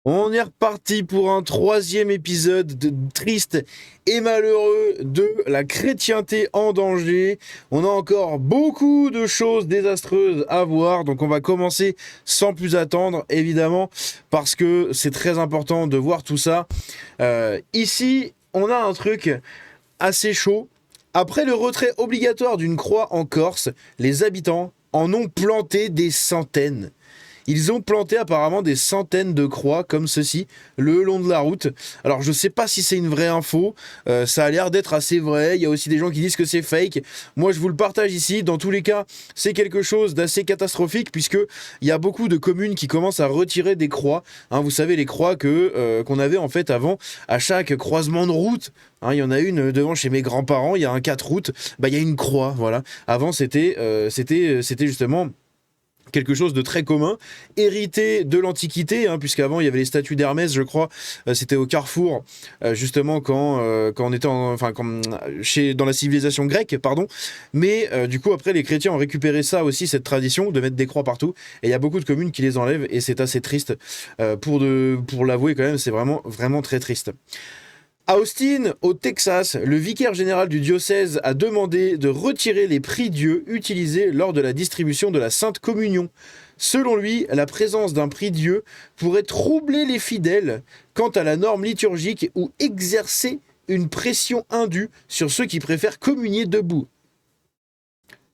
On est reparti pour un troisième épisode triste et malheureux de la chrétienté en danger. On a encore beaucoup de choses désastreuses à voir, donc on va commencer sans plus attendre, évidemment, parce que c'est très important de voir tout ça. Ici, on a un truc assez chaud. Après le retrait obligatoire d'une croix en Corse, les habitants en ont planté des centaines. Ils ont planté apparemment des centaines de croix comme ceci le long de la route. Alors je sais pas si c'est une vraie info, ça a l'air d'être assez vrai. Il y a aussi des gens qui disent que c'est fake. Moi je vous le partage ici. Dans tous les cas, c'est quelque chose d'assez catastrophique puisque il y a beaucoup de communes qui commencent à retirer des croix. Hein, vous savez les croix qu'on avait en fait avant à chaque croisement de route. Hein, il y en a une devant chez mes grands-parents. Il y a un 4 routes. Bah il y a une croix. Voilà. Avant c'était justement quelque chose de très commun, hérité de l'Antiquité, hein, puisqu'avant il y avait les statues d'Hermès, je crois, c'était au Carrefour, justement quand on était dans la civilisation grecque, pardon, mais du coup après les chrétiens ont récupéré ça aussi, cette tradition de mettre des croix partout, et il y a beaucoup de communes qui les enlèvent, et c'est assez triste, pour l'avouer quand même, c'est vraiment, vraiment très triste. À Austin, au Texas, le vicaire général du diocèse a demandé de retirer les prie-dieu utilisés lors de la distribution de la Sainte Communion. Selon lui, la présence d'un prie-dieu pourrait troubler les fidèles quant à la norme liturgique ou exercer une pression indue sur ceux qui préfèrent communier debout.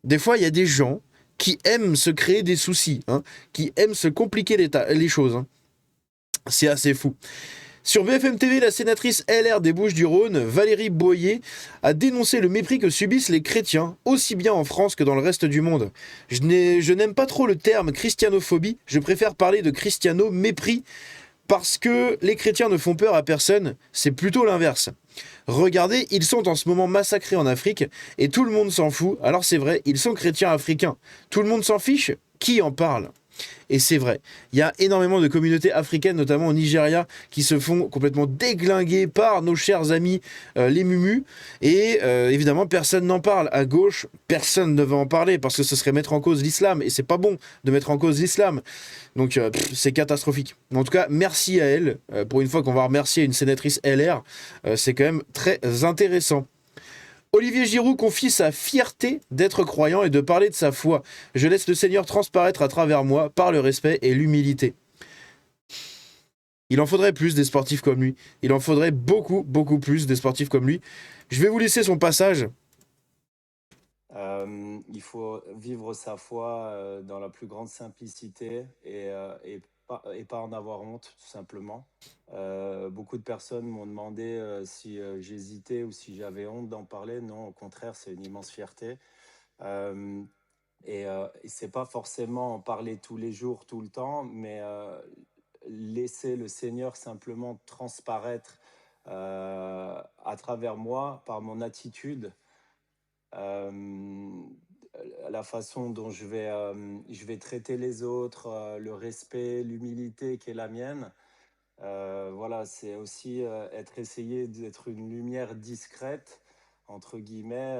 Des fois, il y a des gens qui aiment se créer des soucis, hein, qui aiment se compliquer les choses. Hein. C'est assez fou. Sur BFM TV, la sénatrice LR des Bouches-du-Rhône, Valérie Boyer, a dénoncé le mépris que subissent les chrétiens, aussi bien en France que dans le reste du monde. Je n'aime pas trop le terme christianophobie, je préfère parler de christiano-mépris, parce que les chrétiens ne font peur à personne, c'est plutôt l'inverse. Regardez, ils sont en ce moment massacrés en Afrique, et tout le monde s'en fout, alors c'est vrai, ils sont chrétiens africains. Tout le monde s'en fiche? Qui en parle? Et c'est vrai, il y a énormément de communautés africaines, notamment au Nigeria, qui se font complètement déglinguer par nos chers amis les Mumus. Et évidemment, personne n'en parle. À gauche, personne ne va en parler parce que ce serait mettre en cause l'islam. Et c'est pas bon de mettre en cause l'islam. Donc c'est catastrophique. En tout cas, merci à elle. Pour une fois qu'on va remercier une sénatrice LR, c'est quand même très intéressant. Olivier Giroud confie sa fierté d'être croyant et de parler de sa foi. Je laisse le Seigneur transparaître à travers moi par le respect et l'humilité. Il en faudrait plus des sportifs comme lui. Il en faudrait beaucoup, beaucoup plus des sportifs comme lui. Je vais vous laisser son passage. Il faut vivre sa foi dans la plus grande simplicité et pas en avoir honte, tout simplement. Beaucoup de personnes m'ont demandé si j'hésitais ou si j'avais honte d'en parler. Non, au contraire, c'est une immense fierté. Euh, et c'est pas forcément en parler tous les jours, tout le temps, mais laisser le Seigneur simplement transparaître à travers moi par mon attitude, euh, la façon dont je vais traiter les autres, le respect, l'humilité qui est la mienne. Voilà, c'est aussi être essayé d'être une lumière discrète, entre guillemets,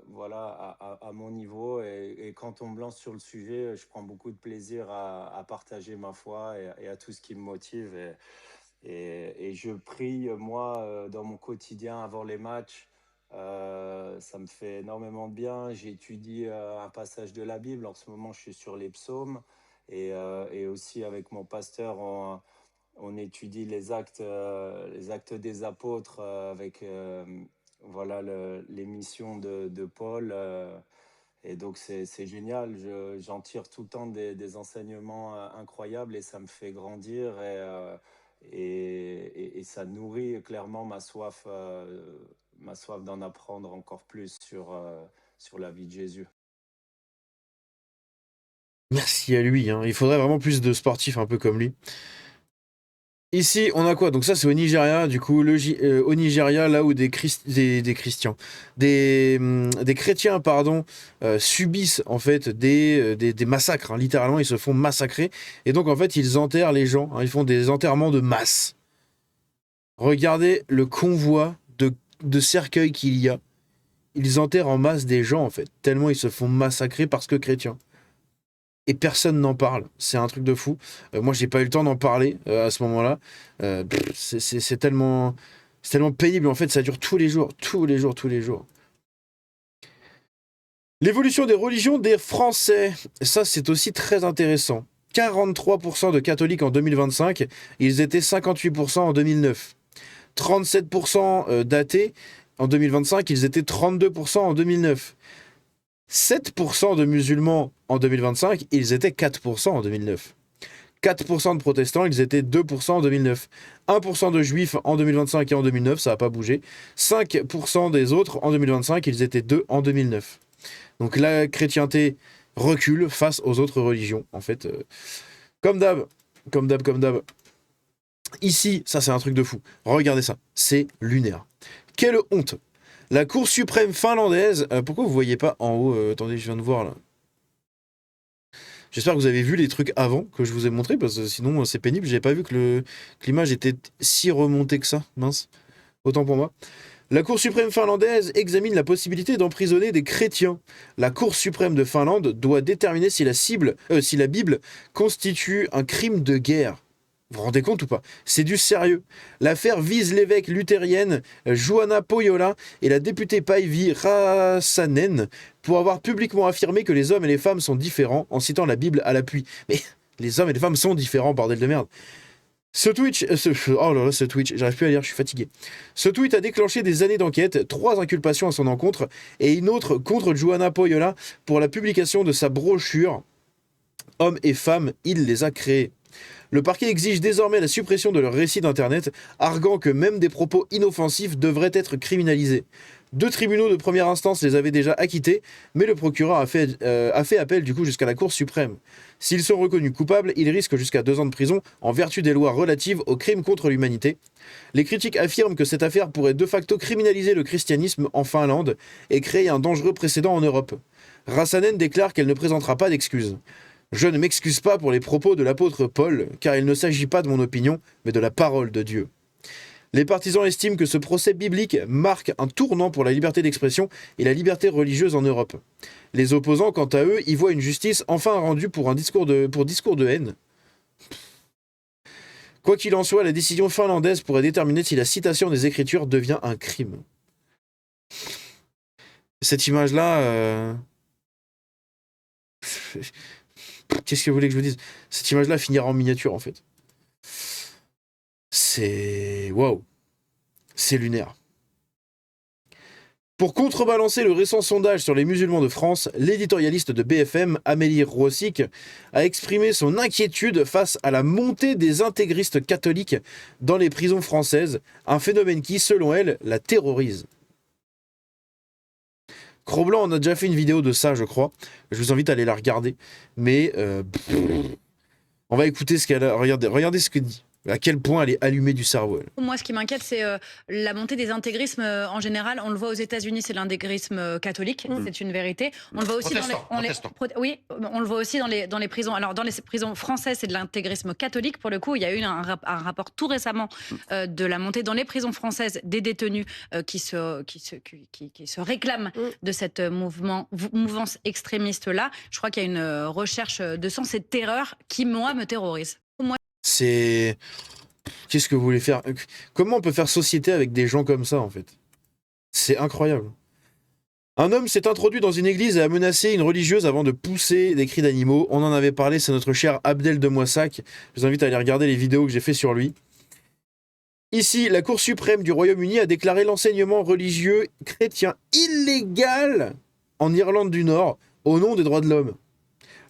voilà, à mon niveau. Et quand on me lance sur le sujet, je prends beaucoup de plaisir à partager ma foi et à tout ce qui me motive. Et je prie, moi, dans mon quotidien avant les matchs. Ça me fait énormément de bien. J'étudie un passage de la Bible. En ce moment, je suis sur les psaumes. Et aussi avec mon pasteur, on étudie les actes des apôtres avec voilà, les missions de Paul. Et donc, c'est génial. J'en tire tout le temps des enseignements incroyables et ça me fait grandir et ça nourrit clairement ma soif d'en apprendre encore plus sur la vie de Jésus. Merci à lui. Hein. Il faudrait vraiment plus de sportifs un peu comme lui. Ici, on a quoi? Donc ça, c'est au Nigeria, du coup, au Nigeria, là où des chrétiens, des chrétiens, pardon, subissent en fait des massacres. Hein. Littéralement, ils se font massacrer. Et donc, en fait, ils enterrent les gens. Hein. Ils font des enterrements de masse. Regardez le convoi de cercueils qu'il y a. Ils enterrent en masse des gens, en fait, tellement ils se font massacrer parce que chrétiens. et personne n'en parle. C'est un truc de fou. Moi, j'ai pas eu le temps d'en parler à ce moment-là. C'est tellement pénible. En fait, ça dure tous les jours, tous les jours, tous les jours. L'évolution des religions des Français. Ça, c'est aussi très intéressant. 43% de catholiques en 2025. Ils étaient 58% en 2009. 37% d'athées en 2025. Ils étaient 32% en 2009. 7% de musulmans en 2025, ils étaient 4% en 2009. 4% de protestants, ils étaient 2% en 2009. 1% de juifs en 2025 et en 2009, ça n'a pas bougé. 5% des autres en 2025, ils étaient 2 en 2009. Donc la chrétienté recule face aux autres religions, en fait. Comme d'hab. Ici, ça c'est un truc de fou. Regardez ça, c'est lunaire. Quelle honte! La Cour suprême finlandaise... pourquoi vous voyez pas en haut attendez, je viens de voir là. J'espère que vous avez vu les trucs avant que je vous ai montré, parce que sinon c'est pénible. J'avais pas vu que l'image était si remontée que ça. Mince. Autant pour moi. La Cour suprême finlandaise examine la possibilité d'emprisonner des chrétiens. La Cour suprême de Finlande doit déterminer si la Bible constitue un crime de guerre. Vous vous rendez compte ou pas? C'est du sérieux. L'affaire vise l'évêque luthérienne Juhana Pohjola et la députée Päivi Räsänen pour avoir publiquement affirmé que les hommes et les femmes sont différents en citant la Bible à l'appui. Mais les hommes et les femmes sont différents, bordel de merde. Ce tweet, j'arrive plus à lire, je suis fatigué. Ce tweet a déclenché des années d'enquête, 3 inculpations à son encontre et une autre contre Juhana Pohjola pour la publication de sa brochure « Hommes et femmes, il les a créés ». Le parquet exige désormais la suppression de leur récit d'internet, arguant que même des propos inoffensifs devraient être criminalisés. 2 tribunaux de première instance les avaient déjà acquittés, mais le procureur a fait appel du coup jusqu'à la Cour suprême. S'ils sont reconnus coupables, ils risquent jusqu'à 2 ans de prison en vertu des lois relatives aux crimes contre l'humanité. Les critiques affirment que cette affaire pourrait de facto criminaliser le christianisme en Finlande et créer un dangereux précédent en Europe. Räsänen déclare qu'elle ne présentera pas d'excuses. Je ne m'excuse pas pour les propos de l'apôtre Paul, car il ne s'agit pas de mon opinion, mais de la parole de Dieu. Les partisans estiment que ce procès biblique marque un tournant pour la liberté d'expression et la liberté religieuse en Europe. Les opposants, quant à eux, y voient une justice enfin rendue pour discours de haine. Quoi qu'il en soit, la décision finlandaise pourrait déterminer si la citation des Écritures devient un crime. Cette image-là... Qu'est-ce que vous voulez que je vous dise? Cette image-là finira en miniature, en fait. C'est... Waouh. C'est lunaire. Pour contrebalancer le récent sondage sur les musulmans de France, l'éditorialiste de BFM, Amélie Rossic, a exprimé son inquiétude face à la montée des intégristes catholiques dans les prisons françaises, un phénomène qui, selon elle, la terrorise. Cro-Blanc, on a déjà fait une vidéo de ça, je crois. Je vous invite à aller la regarder. Mais on va écouter ce qu'elle a. Regardez ce que dit. À quel point elle est allumée du cerveau, elle. Moi, ce qui m'inquiète, c'est la montée des intégrismes en général. On le voit aux États-Unis, c'est l'intégrisme catholique, c'est une vérité. On le voit aussi oui, on le voit aussi dans les prisons. Alors, dans les prisons françaises, c'est de l'intégrisme catholique. Pour le coup, il y a eu un rapport tout récemment de la montée dans les prisons françaises des détenus qui se réclament de cette mouvance extrémiste-là. Je crois qu'il y a une recherche de sens et de terreur qui, moi, me terrorise. C'est... Qu'est-ce que vous voulez faire? Comment on peut faire société avec des gens comme ça, en fait? C'est incroyable. Un homme s'est introduit dans une église et a menacé une religieuse avant de pousser des cris d'animaux. On en avait parlé, c'est notre cher Abdel de Moissac. Je vous invite à aller regarder les vidéos que j'ai fait sur lui. Ici, la Cour suprême du Royaume-Uni a déclaré l'enseignement religieux chrétien illégal en Irlande du Nord au nom des droits de l'homme.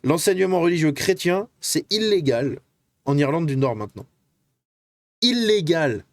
L'enseignement religieux chrétien, c'est illégal en Irlande du Nord maintenant. Illégal.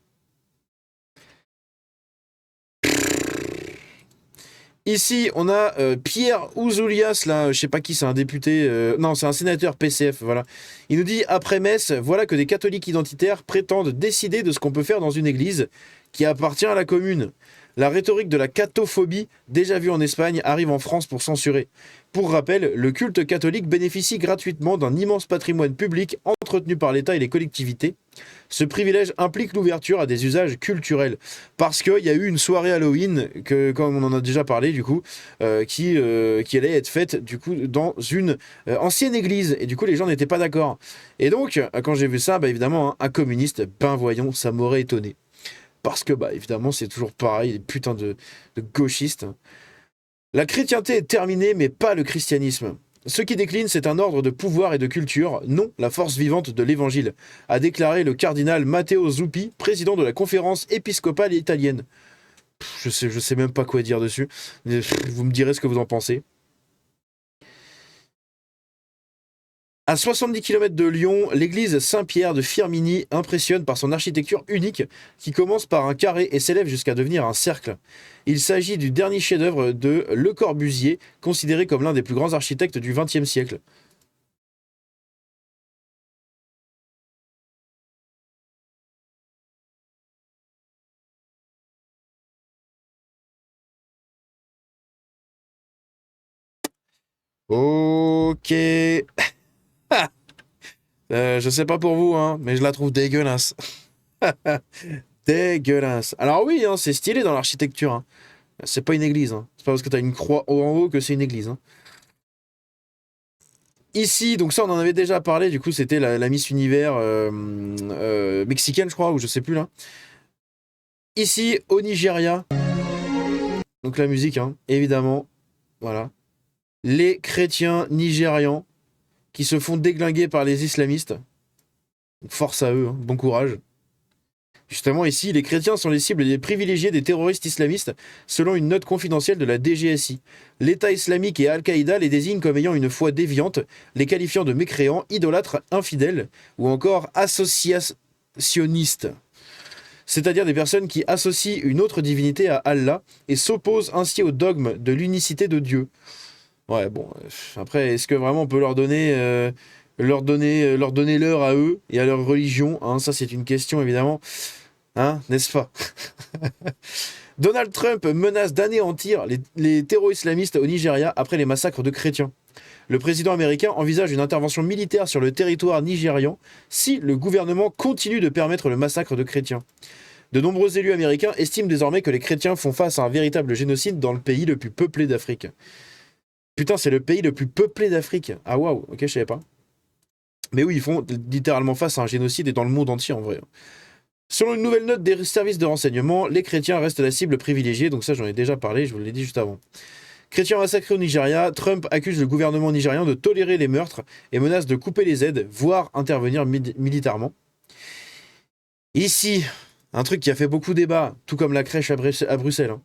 Ici, on a Pierre Ouzoulias, là, je sais pas qui, c'est un député, non, c'est un sénateur PCF, voilà. Il nous dit, après Metz, voilà que des catholiques identitaires prétendent décider de ce qu'on peut faire dans une église qui appartient à la commune. La rhétorique de la catophobie, déjà vue en Espagne, arrive en France pour censurer. Pour rappel, le culte catholique bénéficie gratuitement d'un immense patrimoine public entretenu par l'État et les collectivités. Ce privilège implique l'ouverture à des usages culturels. Parce qu'il y a eu une soirée Halloween, comme on en a déjà parlé du coup, qui allait être faite du coup dans une ancienne église. Et du coup les gens n'étaient pas d'accord. Et donc quand j'ai vu ça, bah, évidemment, hein, un communiste, ben voyons, ça m'aurait étonné. Parce que bah évidemment c'est toujours pareil, les putains de gauchistes. La chrétienté est terminée, mais pas le christianisme. Ce qui décline, c'est un ordre de pouvoir et de culture, non la force vivante de l'évangile, a déclaré le cardinal Matteo Zuppi, président de la conférence épiscopale italienne. Je sais même pas quoi dire dessus. Vous me direz ce que vous en pensez. À 70 km de Lyon, l'église Saint-Pierre de Firminy impressionne par son architecture unique qui commence par un carré et s'élève jusqu'à devenir un cercle. Il s'agit du dernier chef-d'œuvre de Le Corbusier, considéré comme l'un des plus grands architectes du XXe siècle. Ok. Je sais pas pour vous, hein, mais je la trouve dégueulasse. Dégueulasse. Alors oui, hein, c'est stylé dans l'architecture. Hein. C'est pas une église. Hein. C'est pas parce que t'as une croix en haut que c'est une église. Hein. Ici, donc ça on en avait déjà parlé, du coup c'était la Miss Univers mexicaine je crois, ou je sais plus là. Ici au Nigeria, donc la musique hein, évidemment, voilà. Les chrétiens nigérians qui se font déglinguer par les islamistes. Force à eux, hein, bon courage. Justement, ici, les chrétiens sont les cibles les privilégiés des terroristes islamistes, selon une note confidentielle de la DGSI. L'État islamique et Al-Qaïda les désignent comme ayant une foi déviante, les qualifiant de mécréants, idolâtres, infidèles ou encore associationnistes. C'est-à-dire des personnes qui associent une autre divinité à Allah et s'opposent ainsi au dogme de l'unicité de Dieu. Ouais, bon, après, est-ce que vraiment on peut leur donner l'heure à eux et à leur religion hein, ça, c'est une question, évidemment. Hein, n'est-ce pas? Donald Trump menace d'anéantir les terro-islamistes au Nigeria après les massacres de chrétiens. Le président américain envisage une intervention militaire sur le territoire nigérian si le gouvernement continue de permettre le massacre de chrétiens. De nombreux élus américains estiment désormais que les chrétiens font face à un véritable génocide dans le pays le plus peuplé d'Afrique. Putain, c'est le pays le plus peuplé d'Afrique. Ah waouh, ok, je savais pas. Mais oui, ils font littéralement face à un génocide et dans le monde entier en vrai. Selon une nouvelle note des services de renseignement, les chrétiens restent la cible privilégiée, donc ça j'en ai déjà parlé, je vous l'ai dit juste avant. Chrétiens massacrés au Nigeria, Trump accuse le gouvernement nigérian de tolérer les meurtres et menace de couper les aides, voire intervenir militairement. Ici, un truc qui a fait beaucoup débat, tout comme la crèche à Bruxelles. Hein.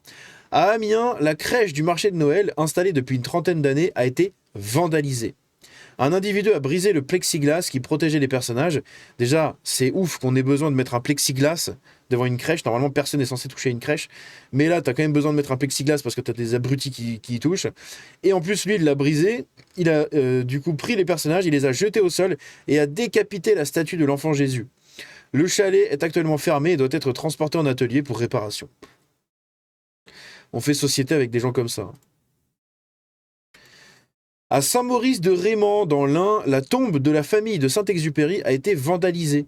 À Amiens, la crèche du marché de Noël, installée depuis une trentaine d'années, a été vandalisée. Un individu a brisé le plexiglas qui protégeait les personnages. Déjà, c'est ouf qu'on ait besoin de mettre un plexiglas devant une crèche. Normalement, personne n'est censé toucher une crèche. Mais là, t'as quand même besoin de mettre un plexiglas parce que t'as des abrutis qui y touchent. Et en plus, lui, il l'a brisé. Il a du coup pris les personnages, il les a jetés au sol et a décapité la statue de l'enfant Jésus. Le chalet est actuellement fermé et doit être transporté en atelier pour réparation. On fait société avec des gens comme ça. À Saint-Maurice-de-Raymond, dans l'Ain, la tombe de la famille de Saint-Exupéry a été vandalisée.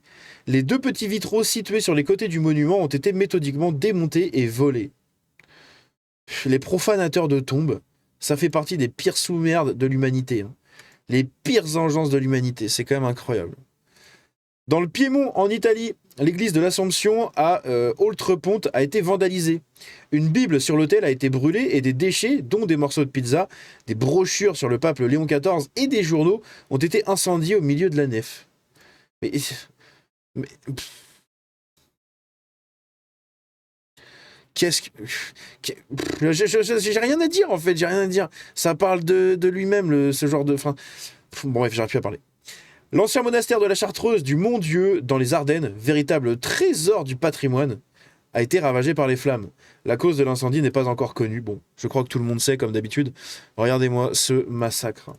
Les deux petits vitraux situés sur les côtés du monument ont été méthodiquement démontés et volés. Les profanateurs de tombes, ça fait partie des pires sous-merdes de l'humanité. Hein. Les pires engences de l'humanité, c'est quand même incroyable. Dans le Piémont, en Italie, l'église de l'Assomption à Oltreponte a été vandalisée. Une Bible sur l'autel a été brûlée et des déchets, dont des morceaux de pizza, des brochures sur le pape Léon XIV et des journaux, ont été incendiés au milieu de la nef. Mais qu'est-ce que... J'ai rien à dire, en fait, j'ai rien à dire. Ça parle de lui-même, ce genre de... Enfin, bon, bref, j'arrive plus à parler. L'ancien monastère de la Chartreuse du Mont-Dieu, dans les Ardennes, véritable trésor du patrimoine, a été ravagé par les flammes. La cause de l'incendie n'est pas encore connue. Bon, je crois que tout le monde sait, comme d'habitude. Regardez-moi ce massacre.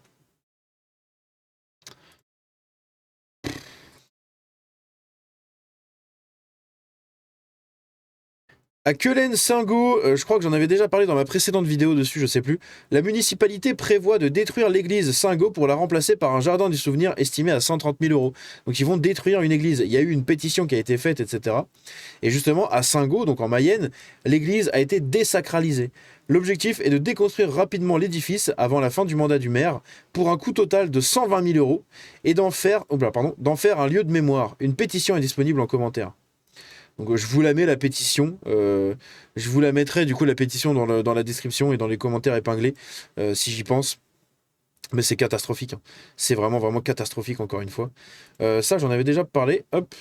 À Quelen-Singo, je crois que j'en avais déjà parlé dans ma précédente vidéo dessus, je sais plus. La municipalité prévoit de détruire l'église Singo pour la remplacer par un jardin du souvenir estimé à 130 000 €. Donc ils vont détruire une église. Il y a eu une pétition qui a été faite, etc. Et justement, à Singo, donc en Mayenne, l'église a été désacralisée. L'objectif est de déconstruire rapidement l'édifice avant la fin du mandat du maire pour un coût total de 120 000 € et d'en faire un lieu de mémoire. Une pétition est disponible en commentaire. Donc je vous la mets la pétition, je vous la mettrai du coup la pétition dans la description et dans les commentaires épinglés si j'y pense. Mais c'est catastrophique, hein. C'est vraiment catastrophique encore une fois. Ça j'en avais déjà parlé, hop.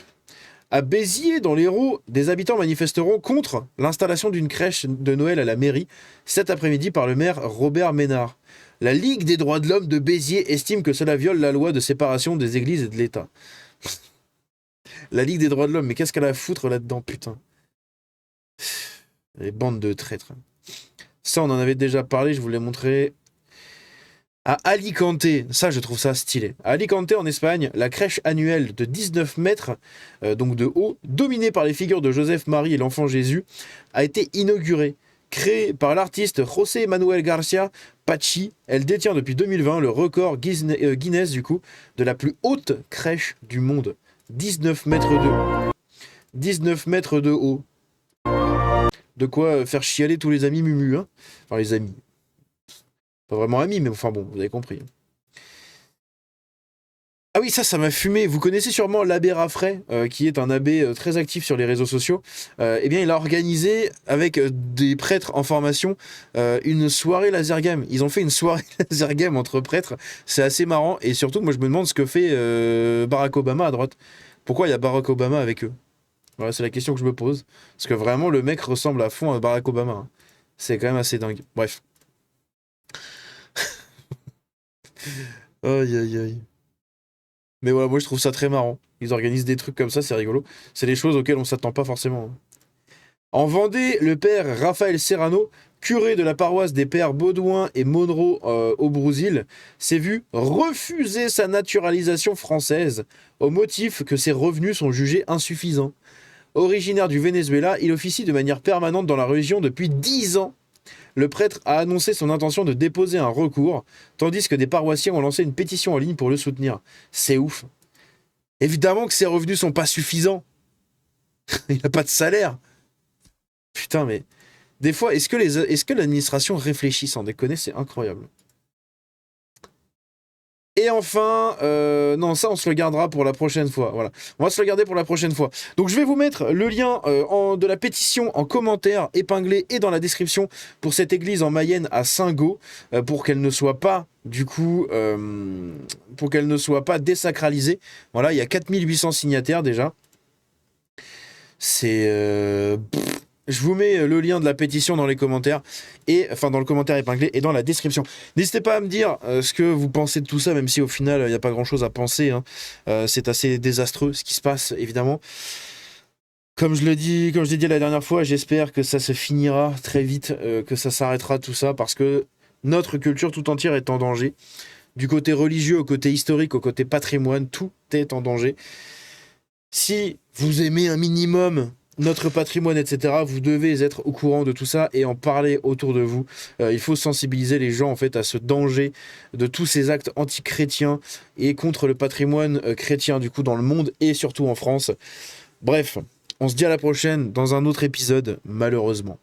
À Béziers, dans l'Hérault, des habitants manifesteront contre l'installation d'une crèche de Noël à la mairie cet après-midi par le maire Robert Ménard. La Ligue des droits de l'homme de Béziers estime que cela viole la loi de séparation des églises et de l'État. La Ligue des droits de l'homme, mais qu'est-ce qu'elle a à foutre là-dedans, putain. Les bandes de traîtres. Ça, on en avait déjà parlé, je vous l'ai montré. À Alicante, ça, je trouve ça stylé. À Alicante, en Espagne, la crèche annuelle de 19 mètres, donc de haut, dominée par les figures de Joseph, Marie et l'enfant Jésus, a été inaugurée. Créée par l'artiste José Manuel García Pachi, elle détient depuis 2020 le record Guinness, du coup, de la plus haute crèche du monde. 19 mètres de haut. De quoi faire chialer tous les amis Mumu, hein. Enfin, les amis. Pas vraiment amis, mais enfin bon, vous avez compris. Ah oui, ça m'a fumé. Vous connaissez sûrement l'abbé Raffray, qui est un abbé très actif sur les réseaux sociaux. Eh bien, il a organisé, avec des prêtres en formation, une soirée laser game. Ils ont fait une soirée laser game entre prêtres. C'est assez marrant. Et surtout, moi, je me demande ce que fait Barack Obama à droite. Pourquoi il y a Barack Obama avec eux? Voilà, c'est la question que je me pose. Parce que vraiment, le mec ressemble à fond à Barack Obama, hein. C'est quand même assez dingue. Bref. Aïe, aïe, aïe. Mais voilà, moi je trouve ça très marrant. Ils organisent des trucs comme ça, c'est rigolo. C'est des choses auxquelles on s'attend pas forcément, hein. En Vendée, le père Raphaël Serrano, curé de la paroisse des pères Baudouin et Monroe au Brésil, s'est vu refuser sa naturalisation française au motif que ses revenus sont jugés insuffisants. Originaire du Venezuela, il officie de manière permanente dans la région depuis 10 ans. Le prêtre a annoncé son intention de déposer un recours, tandis que des paroissiens ont lancé une pétition en ligne pour le soutenir. C'est ouf. Évidemment que ses revenus sont pas suffisants. Il n'a pas de salaire. Putain, mais... Des fois, est-ce que l'administration réfléchit sans déconner? C'est incroyable. Et enfin, non, ça on se le gardera pour la prochaine fois. Voilà, on va se le garder pour la prochaine fois. Donc je vais vous mettre le lien de la pétition en commentaire épinglé et dans la description pour cette église en Mayenne à Singo, pour qu'elle ne soit pas, du coup, pour qu'elle ne soit pas désacralisée. Voilà, il y a 4800 signataires déjà. C'est... Je vous mets le lien de la pétition dans les commentaires, dans le commentaire épinglé et dans la description. N'hésitez pas à me dire ce que vous pensez de tout ça, même si au final, il n'y a pas grand-chose à penser, hein. C'est assez désastreux ce qui se passe, évidemment. Comme je l'ai dit la dernière fois, j'espère que ça se finira très vite, que ça s'arrêtera tout ça, parce que notre culture tout entière est en danger. Du côté religieux au côté historique, au côté patrimoine, tout est en danger. Si vous aimez un minimum notre patrimoine, etc., vous devez être au courant de tout ça et en parler autour de vous. Il faut sensibiliser les gens en fait à ce danger de tous ces actes anti-chrétiens et contre le patrimoine chrétien du coup dans le monde et surtout en France. Bref, on se dit à la prochaine dans un autre épisode, malheureusement.